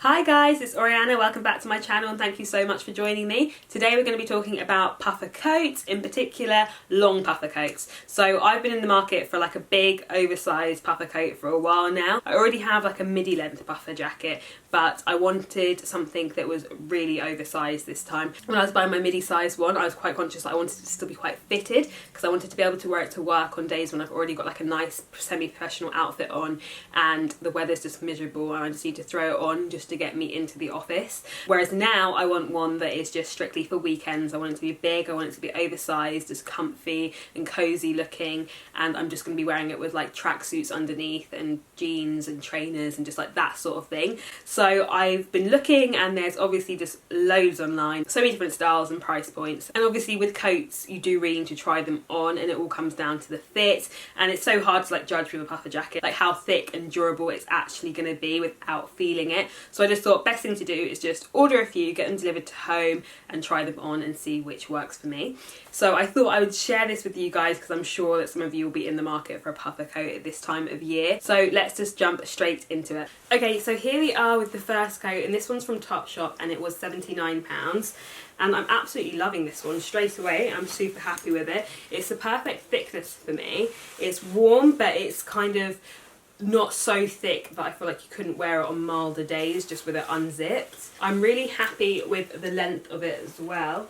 Hi guys, it's Oriana. Welcome back to my channel and thank you so much for joining me. Today we're going to be talking about puffer coats, in particular long puffer coats. So I've been in the market for like a big oversized puffer coat for a while now. I already have like a midi length puffer jacket, but I wanted something that was really oversized this time. When I was buying my midi size one, I was quite conscious that I wanted it to still be quite fitted because I wanted to be able to wear it to work on days when I've already got like a nice semi-professional outfit on and the weather's just miserable and I just need to throw it on just to get me into the office. Whereas now I want one that is just strictly for weekends. I want it to be big, I want it to be oversized, just comfy and cozy looking, and I'm just going to be wearing it with like tracksuits underneath and jeans and trainers and just like that sort of thing. So I've been looking and there's obviously just loads online, so many different styles and price points, and obviously with coats you do really need to try them on and it all comes down to the fit, and it's so hard to like judge with a puffer jacket like how thick and durable it's actually going to be without feeling it. So I just thought best thing to do is just order a few, get them delivered to home and try them on and see which works for me. So I thought I would share this with you guys because I'm sure that some of you will be in the market for a puffer coat at this time of year. So let's just jump straight into it. Okay, so here we are with the first coat, and this one's from Topshop and it was £79. And I'm absolutely loving this one straight away. I'm super happy with it. It's the perfect thickness for me. It's warm, but it's kind of not so thick that I feel like you couldn't wear it on milder days just with it unzipped. I'm really happy with the length of it as well.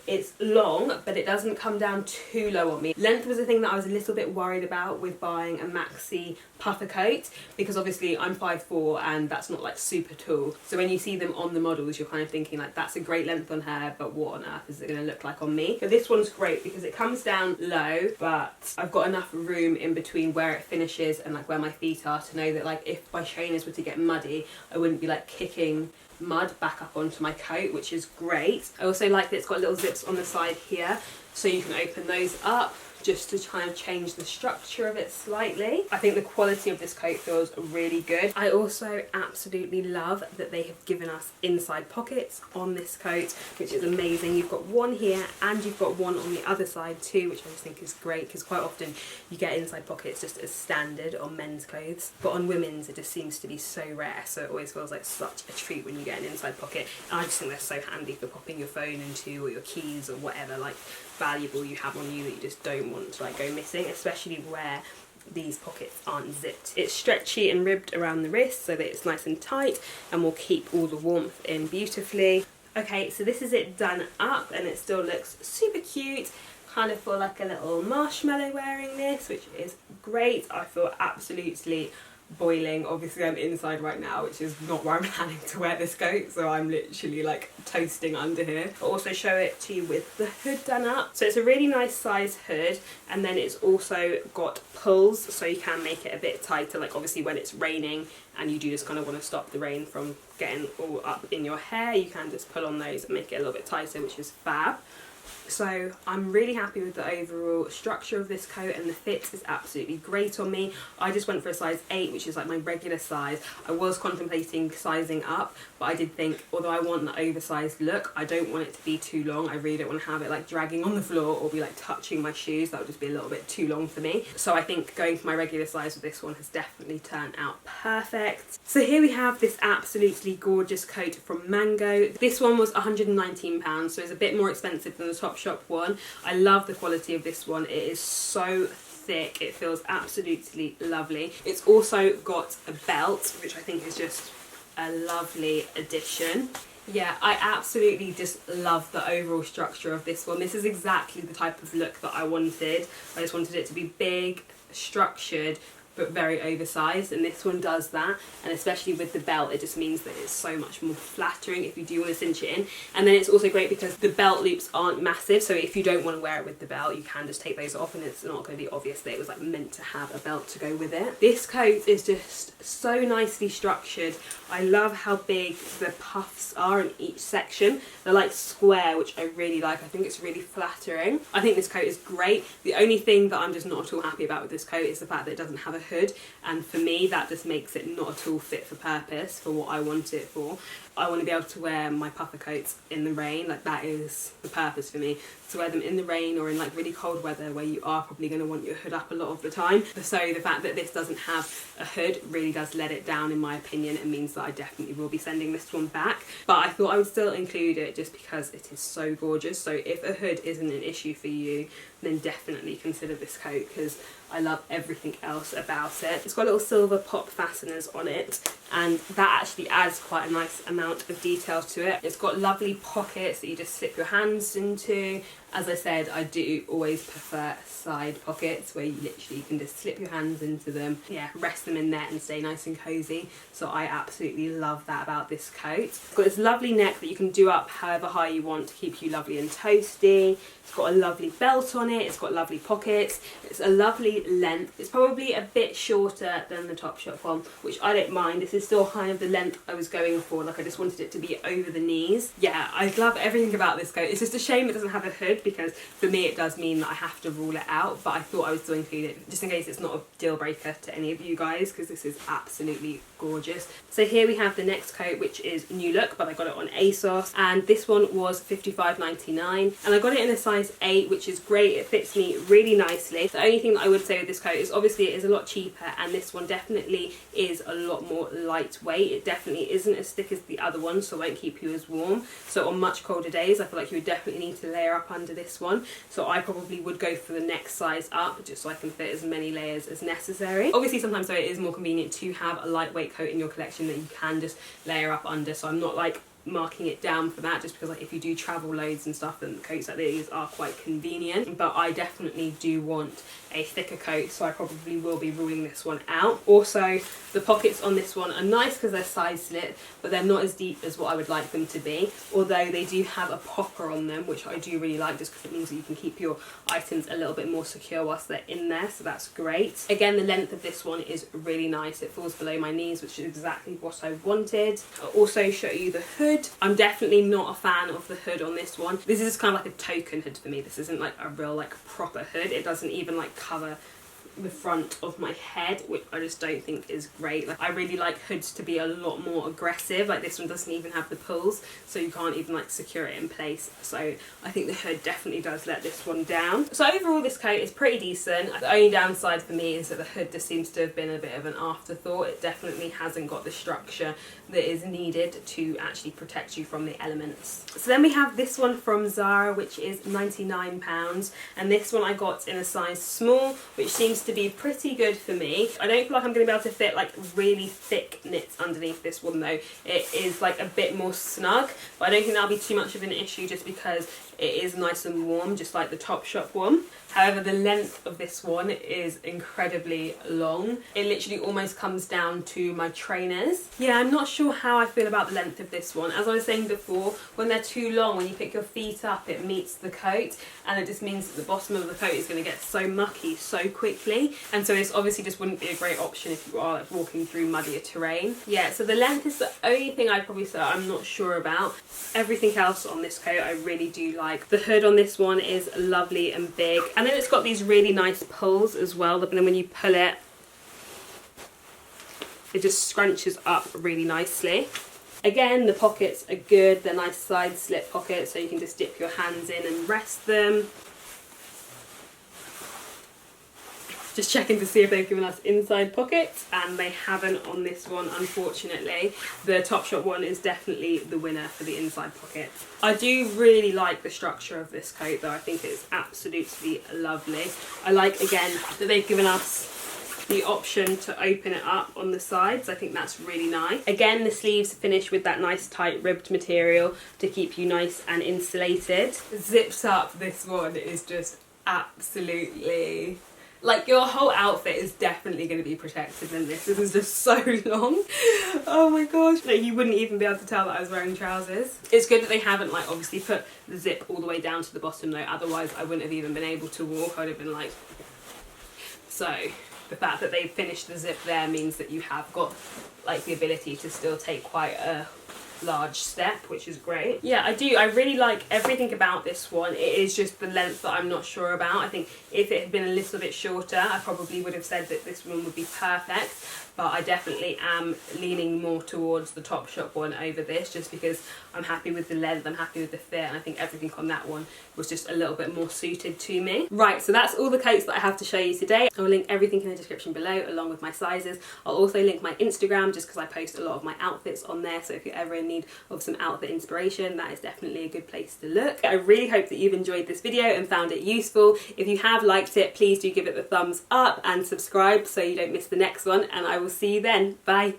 It's long, but it doesn't come down too low on me. Length was the thing that I was a little bit worried about with buying a maxi puffer coat, because obviously I'm 5'4" and that's not like super tall. So when you see them on the models, you're kind of thinking like, that's a great length on her, but what on earth is it going to look like on me? But this one's great because it comes down low, but I've got enough room in between where it finishes and like where my feet are to know that like if my trainers were to get muddy, I wouldn't be like kicking mud back up onto my coat, which is great. I also like that it's got little zips on the side here, so you can open those up just to kind of change the structure of it slightly. I think the quality of this coat feels really good. I also absolutely love that they have given us inside pockets on this coat, which is amazing. You've got one here and you've got one on the other side too, which I just think is great because quite often you get inside pockets just as standard on men's clothes, but on women's it just seems to be so rare, so it always feels like such a treat when you get an inside pocket. And I just think they're so handy for popping your phone into, or your keys or whatever like valuable you have on you that you just don't want to like go missing, especially where these pockets aren't zipped. It's stretchy and ribbed around the wrist so that it's nice and tight and will keep all the warmth in beautifully. Okay, so this is it done up and it still looks super cute. Kind of feel like a little marshmallow wearing this, which is great. I feel absolutely boiling. Obviously I'm inside right now, which is not where I'm planning to wear this coat, so I'm literally like toasting under here. I'll also show it to you with the hood done up. So it's a really nice size hood, and then it's also got pulls so you can make it a bit tighter, like obviously when it's raining and you do just kind of want to stop the rain from getting all up in your hair, you can just pull on those and make it a little bit tighter, which is fab. So I'm really happy with the overall structure of this coat, and the fit is absolutely great on me. I just went for a size 8, which is like my regular size. I was contemplating sizing up, but I did think, although I want the oversized look, I don't want it to be too long. I really don't want to have it like dragging on the floor or be like touching my shoes. That would just be a little bit too long for me. So I think going for my regular size with this one has definitely turned out perfect. So here we have this absolutely gorgeous coat from Mango. This one was £119, so it's a bit more expensive than the Topshop one. I love the quality of this one. It is so thick, it feels absolutely lovely. It's also got a belt, which I think is just a lovely addition. Yeah, I absolutely just love the overall structure of this one. This is exactly the type of look that I wanted. I just wanted it to be big, structured, but very oversized, and this one does that. And especially with the belt, it just means that it's so much more flattering if you do want to cinch it in. And then it's also great because the belt loops aren't massive, so if you don't want to wear it with the belt, you can just take those off and it's not going to be obvious that it was like meant to have a belt to go with it. This coat is just so nicely structured. I love how big the puffs are in each section. They're like square, which I really like. I think it's really flattering. I think this coat is great. The only thing that I'm just not at all happy about with this coat is the fact that it doesn't have a hood, and for me that just makes it not at all fit for purpose for what I want it for. I want to be able to wear my puffer coats in the rain, like that is the purpose for me, to wear them in the rain or in like really cold weather where you are probably going to want your hood up a lot of the time. So the fact that this doesn't have a hood really does let it down in my opinion. It means that that I definitely will be sending this one back, but I thought I would still include it just because it is so gorgeous. So if a hood isn't an issue for you, then definitely consider this coat because I love everything else about it. It's got little silver pop fasteners on it, and that actually adds quite a nice amount of detail to it. It's got lovely pockets that you just slip your hands into. As I said, I do always prefer side pockets where you literally can just slip your hands into them, yeah, rest them in there and stay nice and cozy. So I absolutely love that about this coat. It's got this lovely neck that you can do up however high you want to keep you lovely and toasty. It's got a lovely belt on it, it's got lovely pockets, it's a lovely length. It's probably a bit shorter than the Topshop one, which I don't mind. This is still kind of the length I was going for, like I just wanted it to be over the knees. Yeah, I love everything about this coat. It's just a shame it doesn't have a hood because for me it does mean that I have to rule it out, but I thought I would still include it just in case it's not a deal breaker to any of you guys because this is absolutely gorgeous. So here we have the next coat, which is New Look, but I got it on ASOS, and this one was $55.99, and I got it in a size 8, which is great. It fits me really nicely. The only thing that I would say with this coat is obviously it is a lot cheaper, and this one definitely is a lot more lightweight. It definitely isn't as thick as the other one, so it won't keep you as warm. So on much colder days I feel like you would definitely need to layer up under this one, so I probably would go for the next size up just so I can fit as many layers as necessary. Obviously sometimes though it is more convenient to have a lightweight coat in your collection that you can just layer up under, so I'm not like marking it down for that, just because like if you do travel loads and stuff, then coats like these are quite convenient. But I definitely do want a thicker coat, so I probably will be ruling this one out. Also, the pockets on this one are nice because they're side slit, but they're not as deep as what I would like them to be, although they do have a popper on them, which I do really like just because it means that you can keep your items a little bit more secure whilst they're in there, so that's great. Again, the length of this one is really nice. It falls below my knees, which is exactly what I wanted. I'll also show you the hood. I'm definitely not a fan of the hood on this one. This is kind of like a token hood for me. This isn't like a real like proper hood. It doesn't even like cover the front of my head, which I just don't think is great. Like I really like hoods to be a lot more aggressive. Like this one doesn't even have the pulls, so you can't even like secure it in place. So I think the hood definitely does let this one down. So overall this coat is pretty decent. The only downside for me is that the hood just seems to have been a bit of an afterthought. It definitely hasn't got the structure that is needed to actually protect you from the elements. So then we have this one from Zara, which is £99, and this one I got in a size small, which seems to be pretty good for me. I don't feel like I'm going to be able to fit like really thick knits underneath this one though. It is like a bit more snug, but I don't think that'll be too much of an issue just because it is nice and warm, just like the Topshop one. However, the length of this one is incredibly long. It literally almost comes down to my trainers. Yeah, I'm not sure how I feel about the length of this one. As I was saying before, when they're too long, when you pick your feet up, it meets the coat, and it just means that the bottom of the coat is going to get so mucky so quickly. And so this obviously just wouldn't be a great option if you are like walking through muddier terrain. Yeah, so the length is the only thing I'd probably say I'm not sure about. Everything else on this coat I really do like. The hood on this one is lovely and big, and then it's got these really nice pulls as well, and then when you pull it, it just scrunches up really nicely. Again, the pockets are good. They're nice side slit pockets, so you can just dip your hands in and rest them. Just checking to see if they've given us inside pockets, and they haven't on this one, unfortunately. The Topshop one is definitely the winner for the inside pockets. I do really like the structure of this coat though. I think it's absolutely lovely. I like, again, that they've given us the option to open it up on the sides. I think that's really nice. Again, the sleeves finish with that nice tight ribbed material to keep you nice and insulated. Zips up, this one is just absolutely... like your whole outfit is definitely going to be protected in this. This is just so long. Oh my gosh. Like you wouldn't even be able to tell that I was wearing trousers. It's good that they haven't like obviously put the zip all the way down to the bottom though. Otherwise I wouldn't have even been able to walk. I'd have been like... So the fact that they've finished the zip there means that you have got like the ability to still take quite a large step, which is great. Yeah, I really like everything about this one. It is just the length that I'm not sure about. I think if it had been a little bit shorter, I probably would have said that this one would be perfect, but I definitely am leaning more towards the Topshop one over this, just because I'm happy with the length, I'm happy with the fit, and I think everything on that one was just a little bit more suited to me. Right, so that's all the coats that I have to show you today. I'll link everything in the description below along with my sizes. I'll also link my Instagram just because I post a lot of my outfits on there, so if you're ever in need of some outfit inspiration, that is definitely a good place to look. I really hope that you've enjoyed this video and found it useful. If you have liked it, please do give it the thumbs up and subscribe so you don't miss the next one, and I will see you then. Bye.